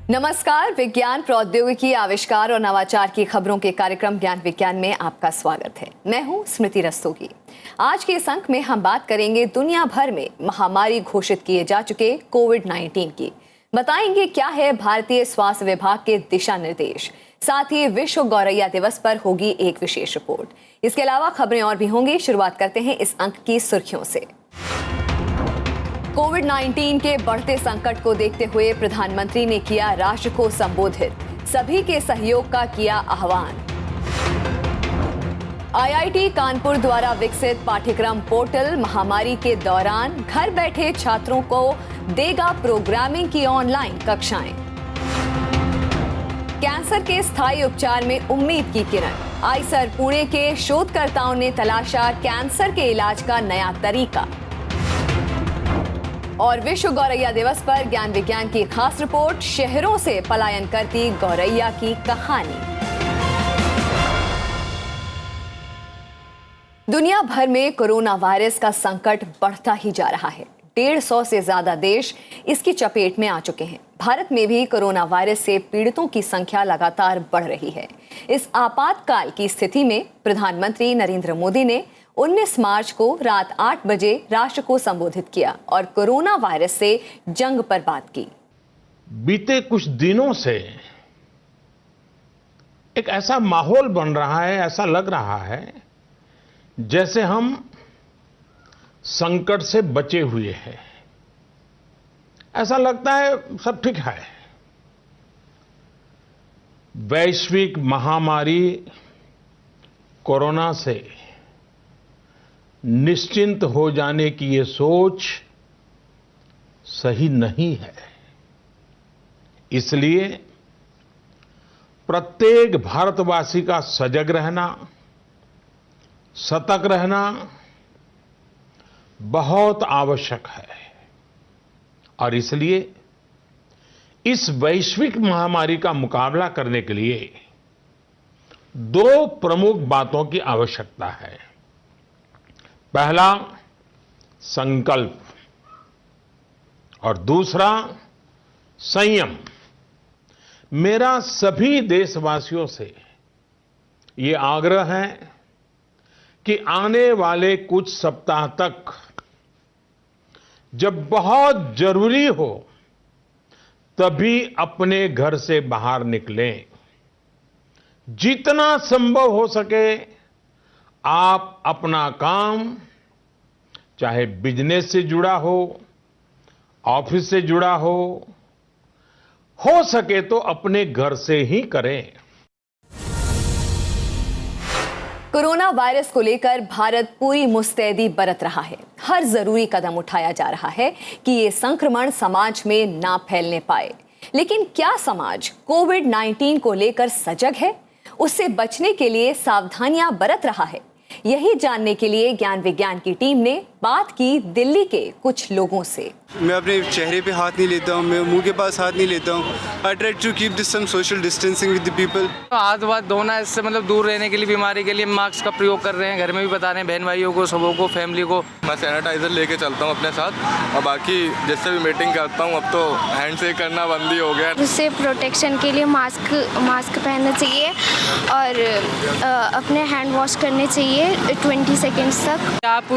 नमस्कार। विज्ञान, प्रौद्योगिकी, आविष्कार और नवाचार की खबरों के कार्यक्रम ज्ञान विज्ञान में आपका स्वागत है। मैं हूं स्मृति रस्तोगी। आज के इस अंक में हम बात करेंगे दुनिया भर में महामारी घोषित किए जा चुके कोविड-19 की। बताएंगे क्या है भारतीय स्वास्थ्य विभाग के दिशा निर्देश। साथ ही विश्व गौरैया दिवस पर होगी एक विशेष रिपोर्ट। इसके अलावा खबरें और भी होंगी। शुरुआत करते हैं इस अंक की सुर्खियों से। कोविड-19 के बढ़ते संकट को देखते हुए प्रधानमंत्री ने किया राष्ट्र को संबोधित, सभी के सहयोग का किया आह्वान। आईआईटी कानपुर द्वारा विकसित पाठ्यक्रम पोर्टल महामारी के दौरान घर बैठे छात्रों को देगा प्रोग्रामिंग की ऑनलाइन कक्षाएं। कैंसर के स्थायी उपचार में उम्मीद की किरण। आईसर पुणे के शोधकर्ताओं ने तलाशा कैंसर के इलाज का नया तरीका। और विश्व गौरैया दिवस पर ज्ञान विज्ञान की खास रिपोर्ट, शहरों से पलायन करती गौरैया की कहानी। दुनिया भर में कोरोना वायरस का संकट बढ़ता ही जा रहा है। 150 से ज्यादा देश इसकी चपेट में आ चुके हैं। भारत में भी कोरोना वायरस से पीड़ितों की संख्या लगातार बढ़ रही है। इस आपातकाल की स्थिति में प्रधानमंत्री नरेंद्र मोदी ने 19 मार्च को रात 8 बजे राष्ट्र को संबोधित किया और कोरोना वायरस से जंग पर बात की। बीते कुछ दिनों से एक ऐसा माहौल बन रहा है, ऐसा लग रहा है जैसे हम संकट से बचे हुए हैं। ऐसा लगता है सब ठीक है। वैश्विक महामारी कोरोना से निश्चिंत हो जाने की ये सोच सही नहीं है। इसलिए प्रत्येक भारतवासी का सजग रहना, सतर्क रहना बहुत आवश्यक है। और इसलिए इस वैश्विक महामारी का मुकाबला करने के लिए दो प्रमुख बातों की आवश्यकता है। पहला, संकल्प, और दूसरा, संयम। मेरा सभी देशवासियों से ये आग्रह है कि आने वाले कुछ सप्ताह तक जब बहुत जरूरी हो तभी अपने घर से बाहर निकलें। जितना संभव हो सके आप अपना काम, चाहे बिजनेस से जुड़ा हो, ऑफिस से जुड़ा हो सके तो अपने घर से ही करें। कोरोना वायरस को लेकर भारत पूरी मुस्तैदी बरत रहा है। हर जरूरी कदम उठाया जा रहा है कि ये संक्रमण समाज में ना फैलने पाए। लेकिन क्या समाज कोविड-19 को लेकर सजग है? उससे बचने के लिए सावधानियां बरत रहा है? यही जानने के लिए ज्ञान विज्ञान की टीम ने बात की दिल्ली के कुछ लोगों से। मैं अपने चेहरे पे हाथ नहीं लेता हूँ, मैं मुंह के पास हाथ नहीं लेता हूँ। I try to keep this some social distancing with the people. हाथ वाथ धोना, इससे मतलब दूर रहने के लिए, बीमारी के लिए मास्क का प्रयोग कर रहे हैं। घर में भी बता रहे हैं बहन भाइयों को, सबों को, फैमिली को। मैं सैनिटाइजर लेके चलता हूँ अपने साथ, और बाकी जिससे भी मीटिंग करता हूँ अब तो हैंड शेक करना बंद ही हो गया। उससे प्रोटेक्शन के लिए मास्क पहनना चाहिए और अपने हैंड वॉश करने चाहिए 20 सेकेंड्स तक। आप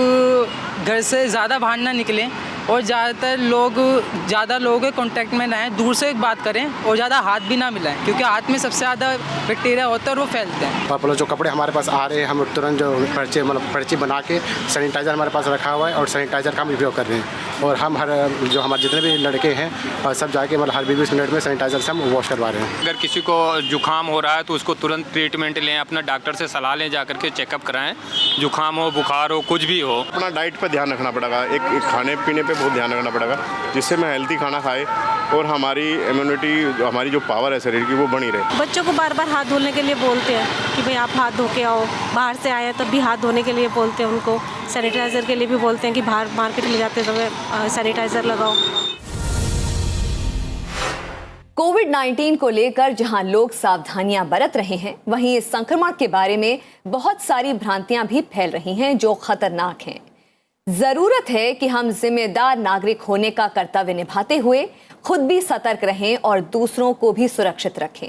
घर से ज़्यादा बाहर ना निकलें और ज़्यादातर ज़्यादा लोगों के कांटेक्ट में ना आए, दूर से बात करें और ज़्यादा हाथ भी ना मिलाएं, क्योंकि हाथ में सबसे ज़्यादा बैक्टीरिया होता है और वो फैलते हैं। जो कपड़े हमारे पास आ रहे हैं, हम तुरंत जो पर्ची बना के सैनिटाइज़र हमारे पास रखा हुआ है और सैनिटाइज़र का हम उपयोग कर रहे हैं। और हम हमारे जितने भी लड़के हैं सब जाके हर 20 मिनट में सैनिटाइज़र से हम वॉश करवा रहे हैं। अगर किसी को जुकाम हो रहा है तो उसको तुरंत ट्रीटमेंट लें, अपना डॉक्टर से सलाह लें, जाकर के चेकअप कराएं। जुकाम हो, बुखार हो, कुछ भी हो। अपना डाइट पर ध्यान रखना पड़ेगा, एक खाने पीने पे बहुत ध्यान रखना पड़ेगा, जिससे मैं हेल्दी खाना खाए और हमारी इम्यूनिटी, हमारी जो पावर है शरीर की, वो बनी रहे। बच्चों को बार बार हाथ धोने के लिए बोलते हैं कि भाई आप हाथ धो के आओ। बाहर से आए तब भी हाथ धोने के लिए बोलते हैं उनको। सैनिटाइज़र के लिए भी बोलते हैं कि बाहर मार्केट में जाते समय सैनिटाइज़र लगाओ। कोविड-19 को लेकर जहां लोग सावधानियां बरत रहे हैं, वहीं इस संक्रमण के बारे में बहुत सारी भ्रांतियां भी फैल रही हैं जो खतरनाक हैं। जरूरत है कि हम जिम्मेदार नागरिक होने का कर्तव्य निभाते हुए खुद भी सतर्क रहें और दूसरों को भी सुरक्षित रखें।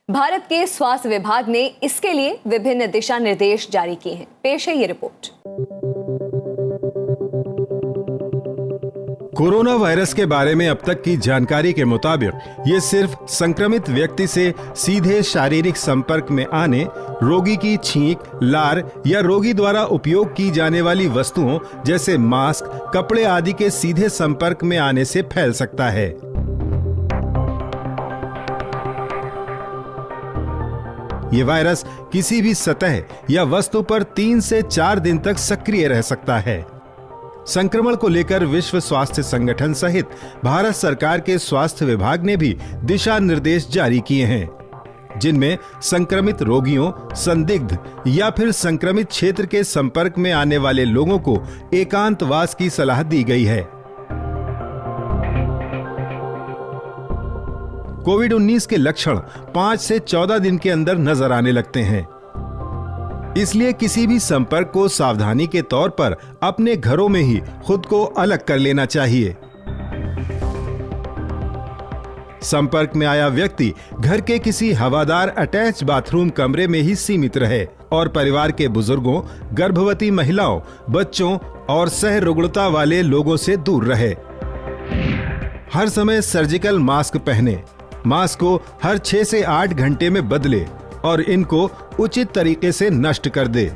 भारत के स्वास्थ्य विभाग ने इसके लिए विभिन्न दिशा निर्देश जारी किए हैं। पेश है ये रिपोर्ट। कोरोना वायरस के बारे में अब तक की जानकारी के मुताबिक ये सिर्फ संक्रमित व्यक्ति से सीधे शारीरिक संपर्क में आने, रोगी की छींक, लार या रोगी द्वारा उपयोग की जाने वाली वस्तुओं जैसे मास्क, कपड़े आदि के सीधे संपर्क में आने से फैल सकता है। ये वायरस किसी भी सतह या वस्तु पर 3 से 4 दिन तक सक्रिय रह सकता है। संक्रमण को लेकर विश्व स्वास्थ्य संगठन सहित भारत सरकार के स्वास्थ्य विभाग ने भी दिशा निर्देश जारी किए हैं, जिनमें संक्रमित रोगियों, संदिग्ध या फिर संक्रमित क्षेत्र के संपर्क में आने वाले लोगों को एकांतवास की सलाह दी गई है। कोविड-19 के लक्षण 5 से 14 दिन के अंदर नजर आने लगते हैं। इसलिए किसी भी संपर्क को सावधानी के तौर पर अपने घरों में ही खुद को अलग कर लेना चाहिए। संपर्क में आया व्यक्ति घर के किसी हवादार अटैच बाथरूम कमरे में ही सीमित रहे और परिवार के बुजुर्गों, गर्भवती महिलाओं, बच्चों और सह रुग्णता वाले लोगों से दूर रहे। हर समय सर्जिकल मास्क पहने, मास्क को हर 6 से 8 घंटे में बदले और इनको उचित तरीके से नष्ट कर दे।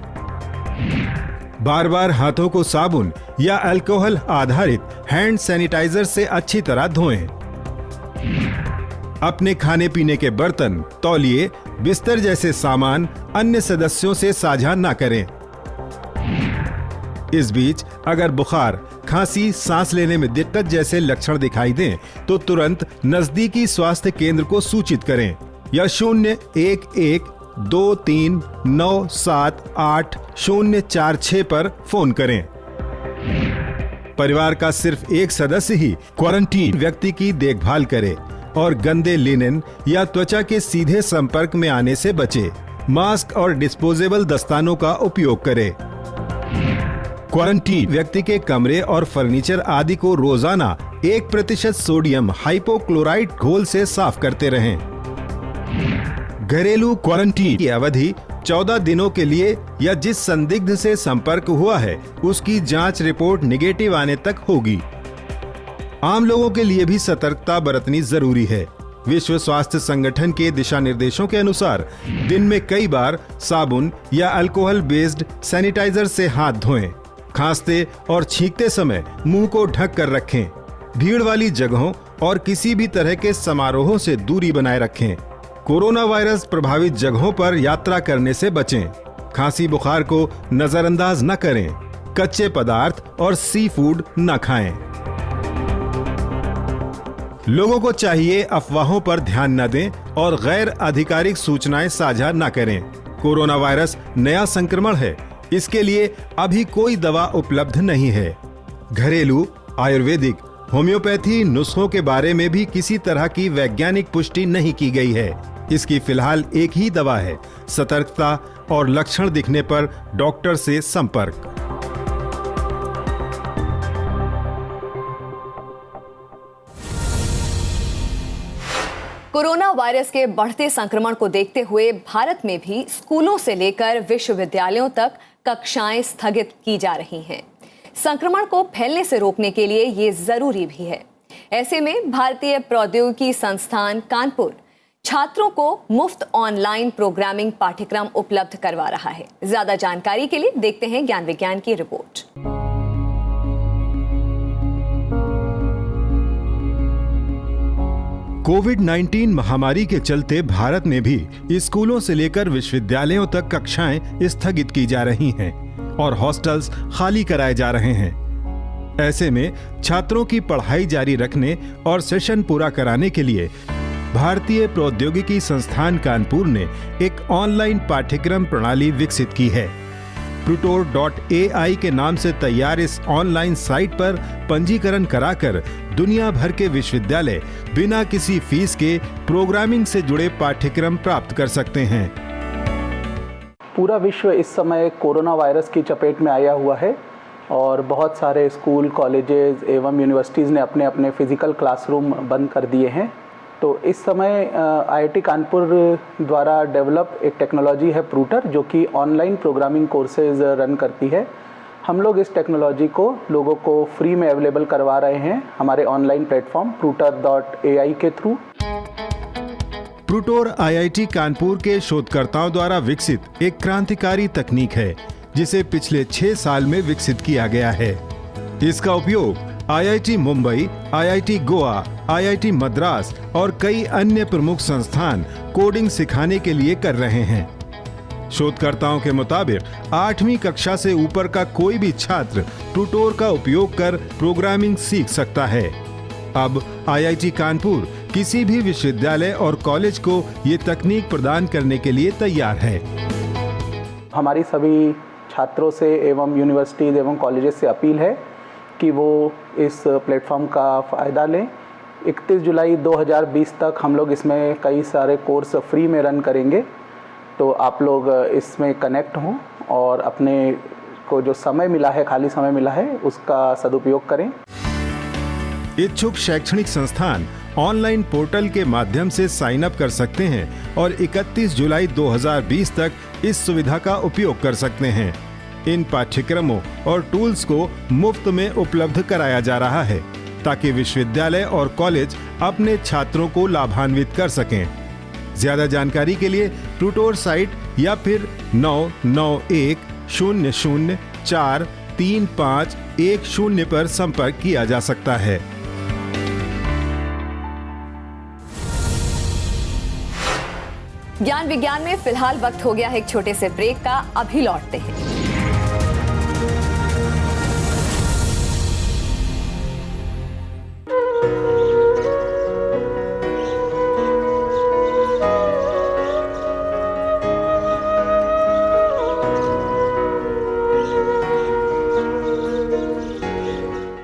बार बार हाथों को साबुन या अल्कोहल आधारित हैंड सैनिटाइजर से अच्छी तरह धोएं। अपने खाने पीने के बर्तन, तौलिए, बिस्तर जैसे सामान अन्य सदस्यों से साझा ना करें। इस बीच अगर बुखार, खांसी, सांस लेने में दिक्कत जैसे लक्षण दिखाई दें तो तुरंत नजदीकी स्वास्थ्य केंद्र को सूचित करें या 011-23-978-046 पर फोन करें। परिवार का सिर्फ एक सदस्य ही क्वारंटीन व्यक्ति की देखभाल करे और गंदे लिनेन या त्वचा के सीधे संपर्क में आने से बचे। मास्क और डिस्पोजेबल दस्तानों का उपयोग करे। क्वारंटीन व्यक्ति के कमरे और फर्नीचर आदि को रोजाना 1% सोडियम हाइपोक्लोराइड घोल से साफ करते रहें। घरेलू क्वारंटीन की अवधि 14 दिनों के लिए या जिस संदिग्ध से संपर्क हुआ है उसकी जांच रिपोर्ट निगेटिव आने तक होगी। आम लोगों के लिए भी सतर्कता बरतनी जरूरी है। विश्व स्वास्थ्य संगठन के दिशा निर्देशों के अनुसार दिन में कई बार साबुन या अल्कोहल बेस्ड सैनिटाइजर से हाथ धोएं। खांसते और छींकते समय मुंह को ढक कर रखें। भीड़ वाली जगहों और किसी भी तरह के समारोहों से दूरी बनाए रखें। कोरोना वायरस प्रभावित जगहों पर यात्रा करने से बचें। खांसी बुखार को नजरअंदाज न करें। कच्चे पदार्थ और सी फूड न खाएं। लोगों को चाहिए अफवाहों पर ध्यान न दें और गैर आधिकारिक सूचनाएं साझा न करें। कोरोना वायरस नया संक्रमण है, इसके लिए अभी कोई दवा उपलब्ध नहीं है। घरेलू, आयुर्वेदिक, होम्योपैथी नुस्खों के बारे में भी किसी तरह की वैज्ञानिक पुष्टि नहीं की गई है। इसकी फिलहाल एक ही दवा है, सतर्कता और लक्षण दिखने पर डॉक्टर से संपर्क। कोरोना वायरस के बढ़ते संक्रमण को देखते हुए भारत में भी स्कूलों से लेकर विश्वविद्यालयों तक कक्षाएं स्थगित की जा रही हैं। संक्रमण को फैलने से रोकने के लिए ये जरूरी भी है। ऐसे में भारतीय प्रौद्योगिकी संस्थान कानपुर छात्रों को मुफ्त ऑनलाइन प्रोग्रामिंग पाठ्यक्रम उपलब्ध करवा रहा है। ज्यादा जानकारी के लिए देखते हैं ज्ञान विज्ञान की रिपोर्ट। कोविड-19 महामारी के चलते भारत में भी स्कूलों से लेकर विश्वविद्यालयों तक कक्षाएं स्थगित की जा रही हैं और हॉस्टल्स खाली कराए जा रहे हैं। ऐसे में छात्रों की पढ़ाई जारी रखने और सेशन पूरा कराने के लिए भारतीय प्रौद्योगिकी संस्थान कानपुर ने एक ऑनलाइन पाठ्यक्रम प्रणाली विकसित की है। Tutor.ai के नाम से तैयार इस ऑनलाइन साइट पर पंजीकरण कराकर दुनिया भर के विश्वविद्यालय बिना किसी फीस के प्रोग्रामिंग से जुड़े पाठ्यक्रम प्राप्त कर सकते हैं। पूरा विश्व इस समय कोरोना वायरस की चपेट में आया हुआ है और बहुत सारे स्कूल, कॉलेजेस एवं यूनिवर्सिटीज़ ने अपने अपने फ़िज़िकल क्लासरूम बंद कर दिए हैं। तो इस समय IIT कानपुर द्वारा डेवलप एक टेक्नोलॉजी है प्रूटर, जो कि ऑनलाइन प्रोग्रामिंग कोर्सेज रन करती है। हम लोग इस टेक्नोलॉजी को लोगों को फ्री में अवेलेबल करवा रहे हैं हमारे ऑनलाइन प्लेटफॉर्म prutor.ai के थ्रू। प्रूटोर IIT कानपुर के शोधकर्ताओं द्वारा विकसित एक क्रांतिकारी तकनीक है, जिसे पिछले 6 साल में विकसित किया गया है। इसका उपयोग IIT Mumbai, IIT Goa, IIT Madras और कई अन्य प्रमुख संस्थान कोडिंग सिखाने के लिए कर रहे हैं। शोधकर्ताओं के मुताबिक 8वीं कक्षा से ऊपर का कोई भी छात्र प्रूटोर का उपयोग कर प्रोग्रामिंग सीख सकता है। अब IIT कानपुर किसी भी विश्वविद्यालय और कॉलेज को ये तकनीक प्रदान करने के लिए तैयार है। हमारी सभी छात्रों से एवं यूनिवर्सिटीज़ एवं कॉलेजेस से अपील है कि वो इस प्लेटफॉर्म का फ़ायदा लें। 31 जुलाई 2020 तक हम लोग इसमें कई सारे कोर्स फ्री में रन करेंगे, तो आप लोग इसमें कनेक्ट हों और अपने को जो समय मिला है, खाली समय मिला है, उसका सदुपयोग करें। इच्छुक शैक्षणिक संस्थान ऑनलाइन पोर्टल के माध्यम से साइन अप कर सकते हैं और 31 जुलाई 2020 तक इस सुविधा का उपयोग कर सकते हैं। इन पाठ्यक्रमों और टूल्स को मुफ्त में उपलब्ध कराया जा रहा है, ताकि विश्वविद्यालय और कॉलेज अपने छात्रों को लाभान्वित कर सकें। ज्यादा जानकारी के लिए प्रूटोर साइट या फिर 9910043510 पर संपर्क किया जा सकता है। ज्ञान विज्ञान में फिलहाल वक्त हो गया है एक छोटे से ब्रेक का, अभी लौटते हैं।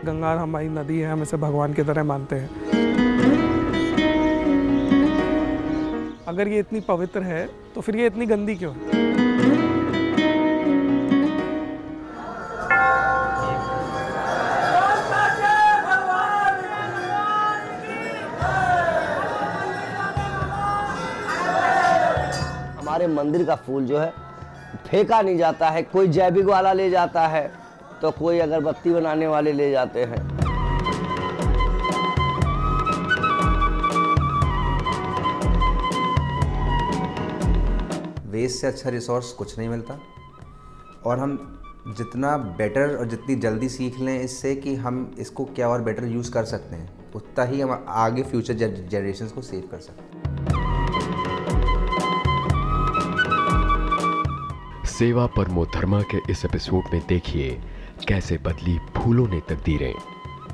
गंगा हमारी नदी है, हम इसे भगवान की तरह मानते हैं। अगर ये इतनी पवित्र है तो फिर ये इतनी गंदी क्यों है? हमारे मंदिर का फूल जो है फेंका नहीं जाता है, कोई जैविक वाला ले जाता है तो कोई अगरबत्ती बनाने वाले ले जाते हैं। वेस्ट से अच्छा रिसोर्स कुछ नहीं मिलता, और हम जितना बेटर और जितनी जल्दी सीख लें इससे कि हम इसको क्या और बेटर यूज़ कर सकते हैं, उतना ही हम आगे फ्यूचर जनरेशन्स को सेव कर सकते हैं। सेवा परमो धर्मा के इस एपिसोड में देखिए कैसे बदली फूलों ने तकदीरें।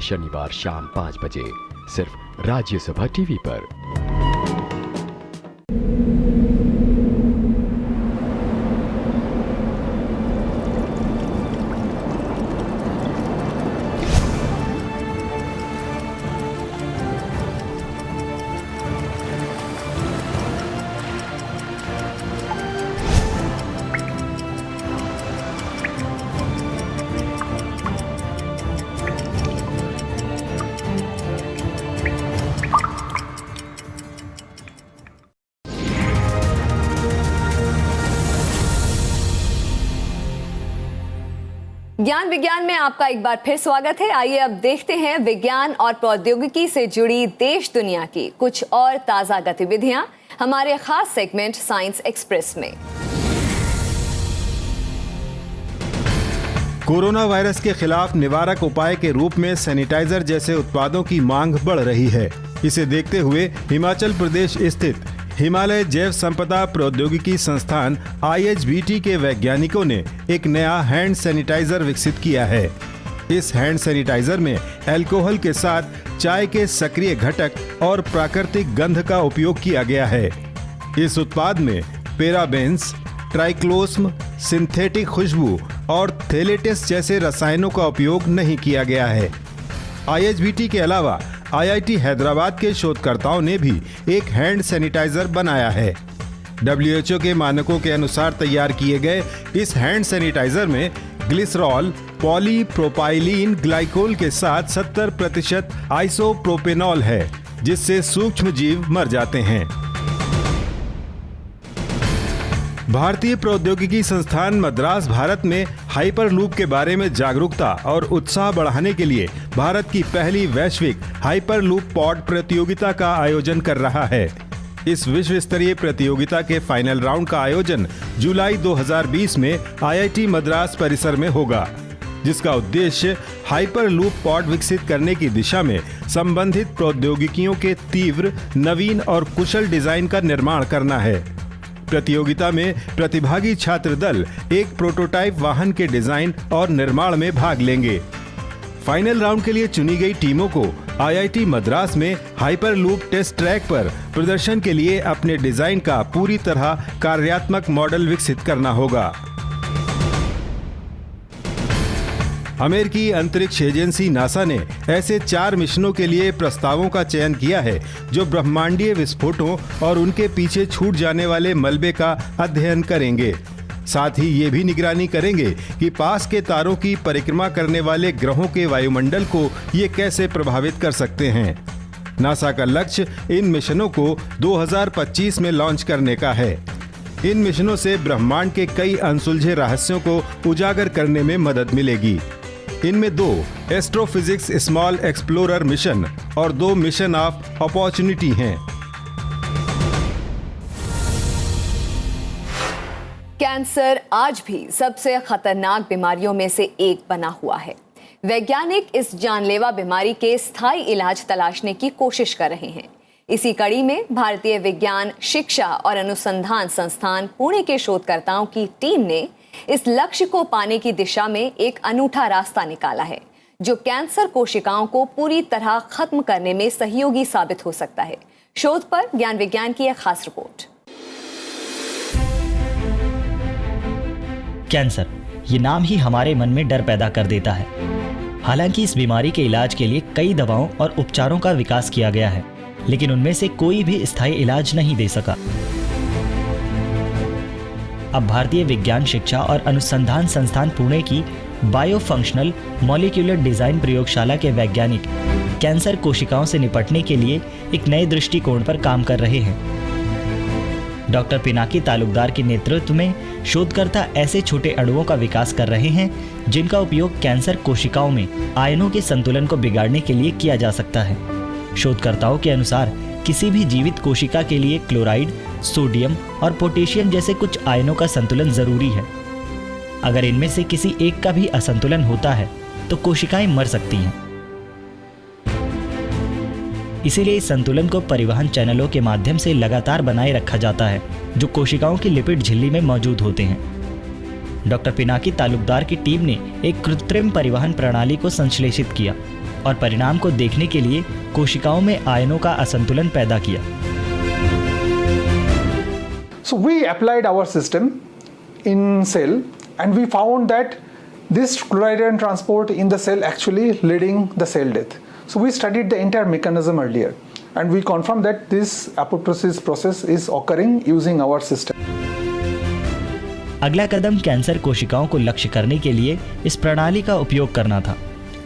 शनिवार शाम 5 बजे सिर्फ राज्यसभा टीवी पर। ज्ञान विज्ञान में आपका एक बार फिर स्वागत है। आइए अब देखते हैं विज्ञान और प्रौद्योगिकी से जुड़ी देश दुनिया की कुछ और ताजा गतिविधियां हमारे खास सेगमेंट साइंस एक्सप्रेस में। कोरोना वायरस के खिलाफ निवारक उपाय के रूप में सैनिटाइजर जैसे उत्पादों की मांग बढ़ रही है। इसे देखते हुए हिमाचल प्रदेश स्थित हिमालय जैव संपदा प्रौद्योगिकी संस्थान IHBT के वैज्ञानिकों ने एक नया हैंड सैनिटाइजर विकसित किया है। इस हैंड सैनिटाइजर में अल्कोहल के साथ चाय के सक्रिय घटक और प्राकृतिक गंध का उपयोग किया गया है। इस उत्पाद में पेराबेंस, ट्राइक्लोस्म, सिंथेटिक खुशबू और थैलेटेस जैसे रसायनों का उपयोग नहीं किया गया है। IHBT के अलावा IIT हैदराबाद के शोधकर्ताओं ने भी एक हैंड सैनिटाइजर बनाया है। WHO के मानकों के अनुसार तैयार किए गए इस हैंड सैनिटाइजर में ग्लिसरॉल, पॉलीप्रोपाइलीन ग्लाइकोल के साथ 70% आइसोप्रोपेनॉल है, जिससे सूक्ष्म जीव मर जाते हैं। भारतीय प्रौद्योगिकी संस्थान मद्रास भारत में हाइपरलूप के बारे में जागरूकता और उत्साह बढ़ाने के लिए भारत की पहली वैश्विक हाइपरलूप पॉड प्रतियोगिता का आयोजन कर रहा है। इस विश्व स्तरीय प्रतियोगिता के फाइनल राउंड का आयोजन जुलाई 2020 में IIT मद्रास परिसर में होगा, जिसका उद्देश्य हाइपरलूप पॉड विकसित करने की दिशा में संबंधित प्रौद्योगिकियों के तीव्र, नवीन और कुशल डिजाइन का निर्माण करना है। प्रतियोगिता में प्रतिभागी छात्र दल एक प्रोटोटाइप वाहन के डिजाइन और निर्माण में भाग लेंगे। फाइनल राउंड के लिए चुनी गई टीमों को IIT मद्रास में हाइपरलूप टेस्ट ट्रैक पर प्रदर्शन के लिए अपने डिजाइन का पूरी तरह कार्यात्मक मॉडल विकसित करना होगा। अमेरिकी अंतरिक्ष एजेंसी नासा ने ऐसे 4 मिशनों के लिए प्रस्तावों का चयन किया है जो ब्रह्मांडीय विस्फोटों और उनके पीछे छूट जाने वाले मलबे का अध्ययन करेंगे। साथ ही ये भी निगरानी करेंगे कि पास के तारों की परिक्रमा करने वाले ग्रहों के वायुमंडल को ये कैसे प्रभावित कर सकते हैं। नासा का लक्ष्य इन मिशनों को 2025 में लॉन्च करने का है। इन मिशनों से ब्रह्मांड के कई अनसुलझे रहस्यों को उजागर करने में मदद मिलेगी। इनमें 2 एस्ट्रोफिजिक्स स्मॉल एक्सप्लोरर मिशन और 2 मिशन ऑफ अपॉर्चुनिटी हैं। कैंसर आज भी सबसे खतरनाक बीमारियों में से एक बना हुआ है। वैज्ञानिक इस जानलेवा बीमारी के स्थायी इलाज तलाशने की कोशिश कर रहे हैं। इसी कड़ी में भारतीय विज्ञान शिक्षा और अनुसंधान संस्थान पुणे के शोधकर्ताओं की टीम ने इस लक्ष्य को पाने की दिशा में एक अनूठा रास्ता निकाला है, जो कैंसर कोशिकाओं को पूरी तरह खत्म करने में सहयोगी साबित हो सकता है। शोध पर ज्ञान विज्ञान की एक खास रिपोर्ट। कैंसर, ये नाम ही हमारे मन में डर पैदा कर देता है। हालांकि इस बीमारी के इलाज के लिए कई दवाओं और उपचारों का विकास किया गया है, लेकिन उनमें से कोई भी स्थायी इलाज नहीं दे सका। अब भारतीय विज्ञान शिक्षा और अनुसंधान संस्थान पुणे की बायोफंक्शनल मॉलिक्यूलर डिजाइन प्रयोगशाला के वैज्ञानिक कैंसर कोशिकाओं से निपटने के लिए एक नए दृष्टिकोण पर काम कर रहे हैं। डॉक्टर पिनाकी तालुकदार के नेतृत्व में शोधकर्ता ऐसे छोटे अणुओं का विकास कर रहे हैं जिनका उपयोग कैंसर कोशिकाओं में आयनों के संतुलन को बिगाड़ने के लिए किया जा सकता है। शोधकर्ताओं के अनुसार किसी भी जीवित कोशिका के लिए क्लोराइड, सोडियम और पोटेशियम जैसे कुछ आयनों का संतुलन जरूरी है। अगर इनमें से किसी एक का भी असंतुलन होता है तो कोशिकाएं मर सकती हैं। इसीलिए इस संतुलन को परिवहन चैनलों के माध्यम से लगातार बनाए रखा जाता है, जो कोशिकाओं की लिपिड झिल्ली में मौजूद होते हैं। डॉक्टर पिनाकी तालुकदार की टीम ने एक कृत्रिम परिवहन प्रणाली को संश्लेषित किया और परिणाम को देखने के लिए कोशिकाओं में आयनों का असंतुलन पैदा किया। So we applied our system in cell and we found that this chloride ion transport in the cell actually leading the cell death. So we studied the entire mechanism earlier and we confirmed that this apoptosis process is occurring using our system. अगला कदम cancer कोशिकाओं को लक्ष्य करने के लिए इस प्रणाली का उपयोग करना था।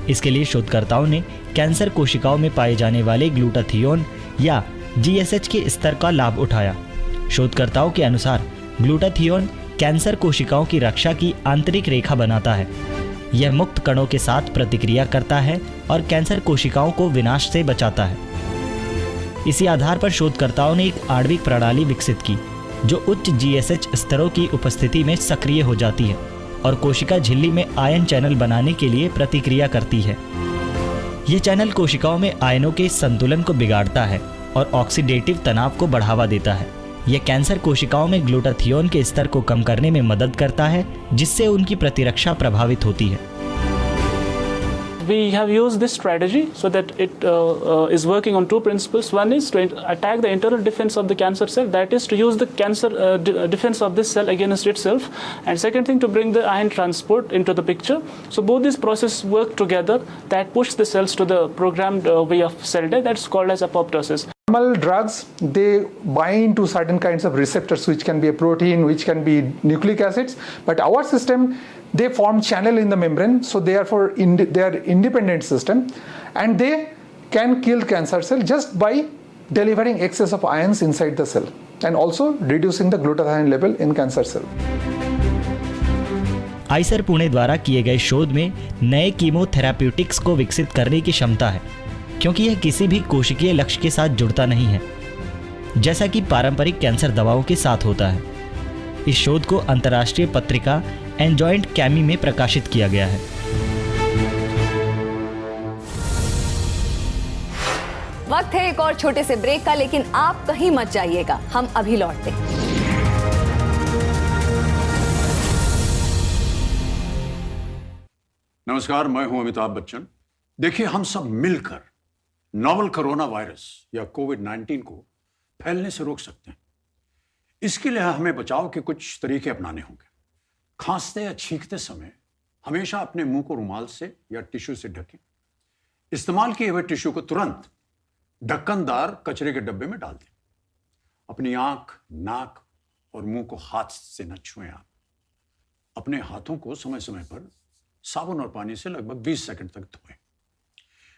इसके लिए शोधकर्ताओं ने कैंसर कोशिकाओं में पाए जाने वाले ग्लूटाथियोन या GSH के स्तर का लाभ उठाया। शोधकर्ताओं के अनुसार ग्लूटाथियोन कैंसर कोशिकाओं की रक्षा की आंतरिक रेखा बनाता है। यह मुक्त कणों के साथ प्रतिक्रिया करता है और कैंसर कोशिकाओं को विनाश से बचाता है। इसी आधार पर शोधकर्ताओं ने एक आणविक प्रणाली विकसित की जो उच्च GSH स्तरों की उपस्थिति में सक्रिय हो जाती है और कोशिका झिल्ली में आयन चैनल बनाने के लिए प्रतिक्रिया करती है। ये चैनल कोशिकाओं में आयनों के संतुलन को बिगाड़ता है और ऑक्सीडेटिव तनाव को बढ़ावा देता है। यह कैंसर कोशिकाओं में ग्लूटाथियोन के स्तर को कम करने में मदद करता है, जिससे उनकी प्रतिरक्षा प्रभावित होती है। We have used this strategy so that it is working on 2 principles. One is to attack the internal defense of the cancer cell, that is to use the cancer defense of this cell against itself, and second thing to bring the ion transport into the picture. So both these processes work together that push the cells to the programmed way of cell death, that's called as apoptosis. Normal drugs, they bind to certain kinds of receptors, which can be a protein, which can be nucleic acids. But our system, they form channel in the membrane, so they are independent system, and they can kill cancer cell just by delivering excess of ions inside the cell, and also reducing the glutathione level in cancer cell. Eicher Pune द्वारा किए गए शोध में नए कीमोथेराप्यूटिक्स को विकसित करने की क्षमता है, क्योंकि यह किसी भी कोशिकीय लक्ष्य के साथ जुड़ता नहीं है, जैसा कि पारंपरिक कैंसर दवाओं के साथ होता है। इस शोध को अंतर्राष्ट्रीय पत्रिका एंजॉइंट कैमी में प्रकाशित किया गया है। वक्त है एक और छोटे से ब्रेक का, लेकिन आप कहीं मत जाइएगा, हम अभी लौटते हैं। नमस्कार, मैं हूं अमिताभ बच्चन। देखिए, हम सब मिलकर नोवल कोरोना वायरस या कोविड-19 को फैलने से रोक सकते हैं। इसके लिए हमें बचाव के कुछ तरीके अपनाने होंगे। खांसते या छींकते समय हमेशा अपने मुंह को रुमाल से या टिश्यू से ढकें। इस्तेमाल किए हुए टिश्यू को तुरंत ढक्कनदार कचरे के डब्बे में डाल दें। अपनी आंख, नाक और मुंह को हाथ से न छुएं। आप अपने हाथों को समय समय पर साबुन और पानी से लगभग 20 सेकंड तक धोएं।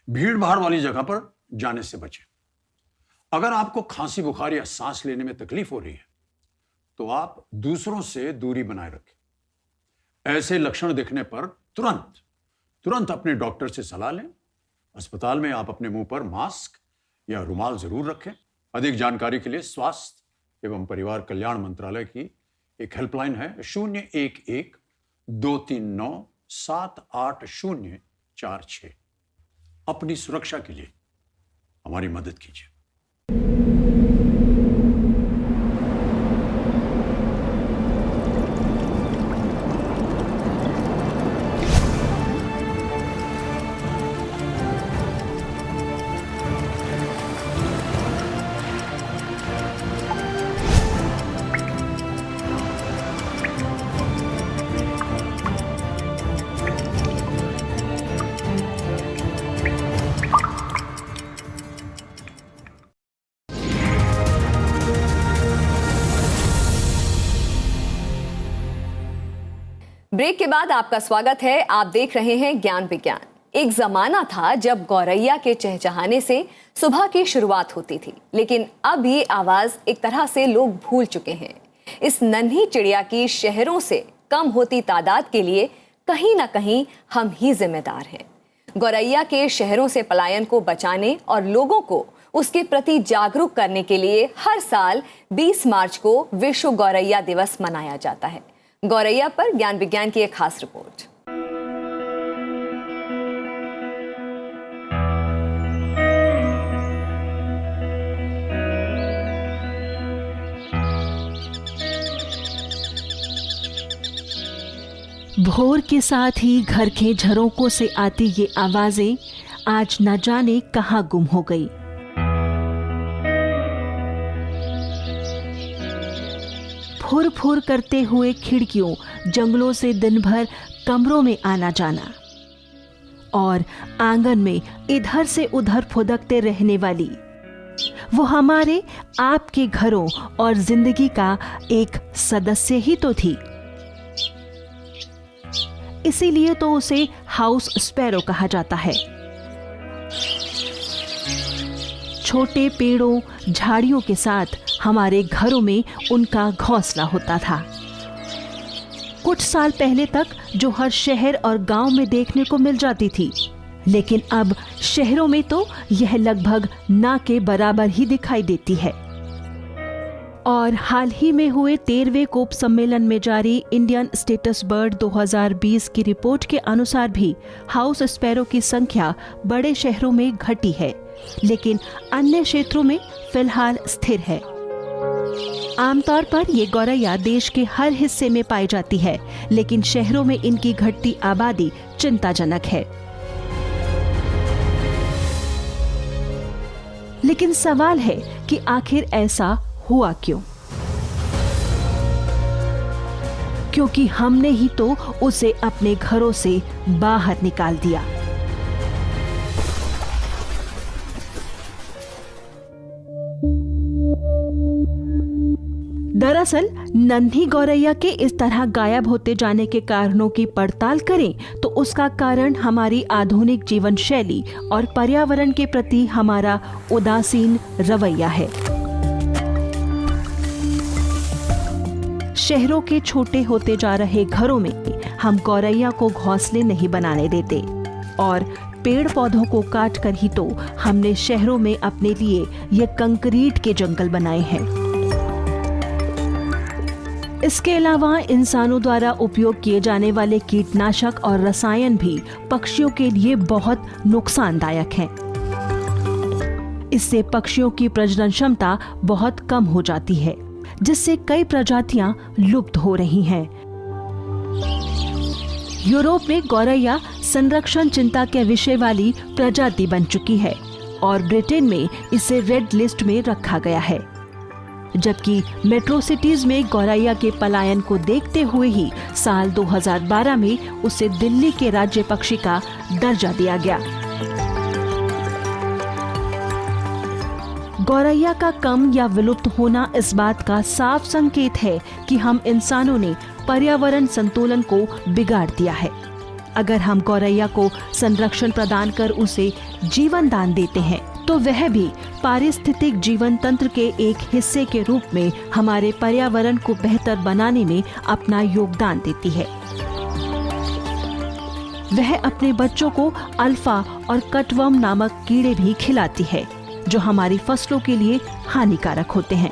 भीड़ भाड़ वाली जगह पर जाने से बचें। अगर आपको खांसी, बुखार या सांस लेने में तकलीफ हो रही है तो आप दूसरों से दूरी बनाए रखें। ऐसे लक्षण दिखने पर तुरंत अपने डॉक्टर से सलाह लें। अस्पताल में आप अपने मुंह पर मास्क या रुमाल जरूर रखें। अधिक जानकारी के लिए स्वास्थ्य एवं परिवार कल्याण मंत्रालय की एक हेल्पलाइन है 011-239-78046। अपनी सुरक्षा के लिए हमारी मदद कीजिए। ब्रेक के बाद आपका स्वागत है। आप देख रहे हैं ज्ञान विज्ञान। एक जमाना था जब गौरैया के चहचहाने से सुबह की शुरुआत होती थी, लेकिन अब ये आवाज एक तरह से लोग भूल चुके हैं। इस नन्ही चिड़िया की शहरों से कम होती तादाद के लिए कहीं ना कहीं हम ही जिम्मेदार हैं। गौरैया के शहरों से पलायन को बचाने और लोगों को उसके प्रति जागरूक करने के लिए हर साल 20 मार्च को विश्व गौरैया दिवस मनाया जाता है। गौरैया पर ज्ञान विज्ञान की एक खास रिपोर्ट। भोर के साथ ही घर के झरोकों से आती ये आवाजें आज न जाने कहां गुम हो गई। फुर फुर करते हुए खिड़कियों, जंगलों से दिन भर कमरों में आना जाना और आंगन में इधर से उधर फुदकते रहने वाली वो हमारे आपके घरों और जिंदगी का एक सदस्य ही तो थी। इसीलिए तो उसे हाउस स्पैरो कहा जाता है। छोटे पेड़ों, झाड़ियों के साथ हमारे घरों में उनका घोंसला होता था। कुछ साल पहले तक जो हर शहर और गांव में देखने को मिल जाती थी, लेकिन अब शहरों में तो यह लगभग ना के बराबर ही दिखाई देती है। और हाल ही में हुए 13वें कोप सम्मेलन में जारी इंडियन स्टेटस बर्ड 2020 की रिपोर्ट के अनुसार भी हाउस स्पैरो की संख्या बड़े शहरों में घटी है, लेकिन अन्य क्षेत्रों में फिलहाल स्थिर है। आमतौर पर ये गौरैया देश के हर हिस्से में पाई जाती है, लेकिन शहरों में इनकी घटती आबादी चिंताजनक है। लेकिन सवाल है कि आखिर ऐसा हुआ क्यों? क्योंकि हमने ही तो उसे अपने घरों से बाहर निकाल दिया। दरअसल नन्ही गौरैया के इस तरह गायब होते जाने के कारणों की पड़ताल करें तो उसका कारण हमारी आधुनिक जीवन शैली और पर्यावरण के प्रति हमारा उदासीन रवैया है। शहरों के छोटे होते जा रहे घरों में हम गौरैया को घोंसले नहीं बनाने देते और पेड़ पौधों को काट कर ही तो हमने शहरों में अपने लिए ये कंक्रीट के जंगल बनाए हैं। इसके अलावा इंसानों द्वारा उपयोग किए जाने वाले कीटनाशक और रसायन भी पक्षियों के लिए बहुत नुकसानदायक हैं। इससे पक्षियों की प्रजनन क्षमता बहुत कम हो जाती है, जिससे कई प्रजातियां लुप्त हो रही हैं। यूरोप में गौरैया संरक्षण चिंता के विषय वाली प्रजाति बन चुकी है और ब्रिटेन में इसे रेड लिस्ट में रखा गया है, जबकि मेट्रो सिटीज में गौरैया के पलायन को देखते हुए ही साल 2012 में उसे दिल्ली के राज्य पक्षी का दर्जा दिया गया। गौरैया का कम या विलुप्त होना इस बात का साफ संकेत है कि हम इंसानों ने पर्यावरण संतुलन को बिगाड़ दिया है। अगर हम गौरैया को संरक्षण प्रदान कर उसे जीवन दान देते हैं तो वह भी पारिस्थितिक जीवन तंत्र के एक हिस्से के रूप में हमारे पर्यावरण को बेहतर बनाने में अपना योगदान देती है। वह अपने बच्चों को अल्फा और कटवर्म नामक कीड़े भी खिलाती है जो हमारी फसलों के लिए हानिकारक होते हैं।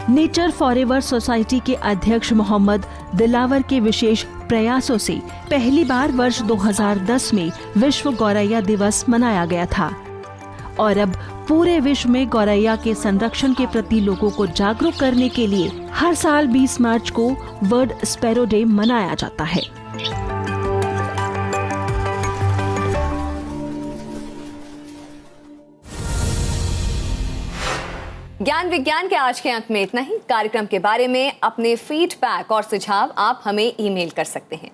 नेचर फॉरएवर सोसाइटी के अध्यक्ष मोहम्मद दिलावर के विशेष प्रयासों से पहली बार वर्ष 2010 में विश्व गौरैया दिवस मनाया गया था और अब पूरे विश्व में गौरैया के संरक्षण के प्रति लोगों को जागरूक करने के लिए हर साल 20 मार्च को वर्ल्ड स्पैरो डे मनाया जाता है। ज्ञान विज्ञान के आज के अंक में इतना ही। कार्यक्रम के बारे में अपने फीडबैक और सुझाव आप हमें ईमेल कर सकते हैं।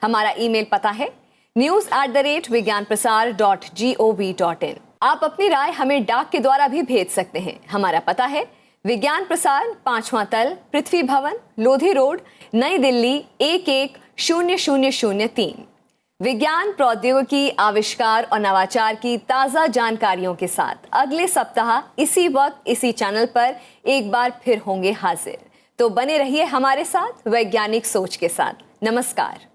हमारा ईमेल पता है news@vigyanprasar.gov.in। आप अपनी राय हमें डाक के द्वारा भी भेज सकते हैं। हमारा पता है विज्ञान प्रसार, 5वां तल, पृथ्वी भवन, लोधी रोड, नई दिल्ली 110003। विज्ञान, प्रौद्योगिकी, आविष्कार और नवाचार की ताज़ा जानकारियों के साथ अगले सप्ताह इसी वक्त इसी चैनल पर एक बार फिर होंगे हाजिर। तो बने रहिए हमारे साथ वैज्ञानिक सोच के साथ। नमस्कार।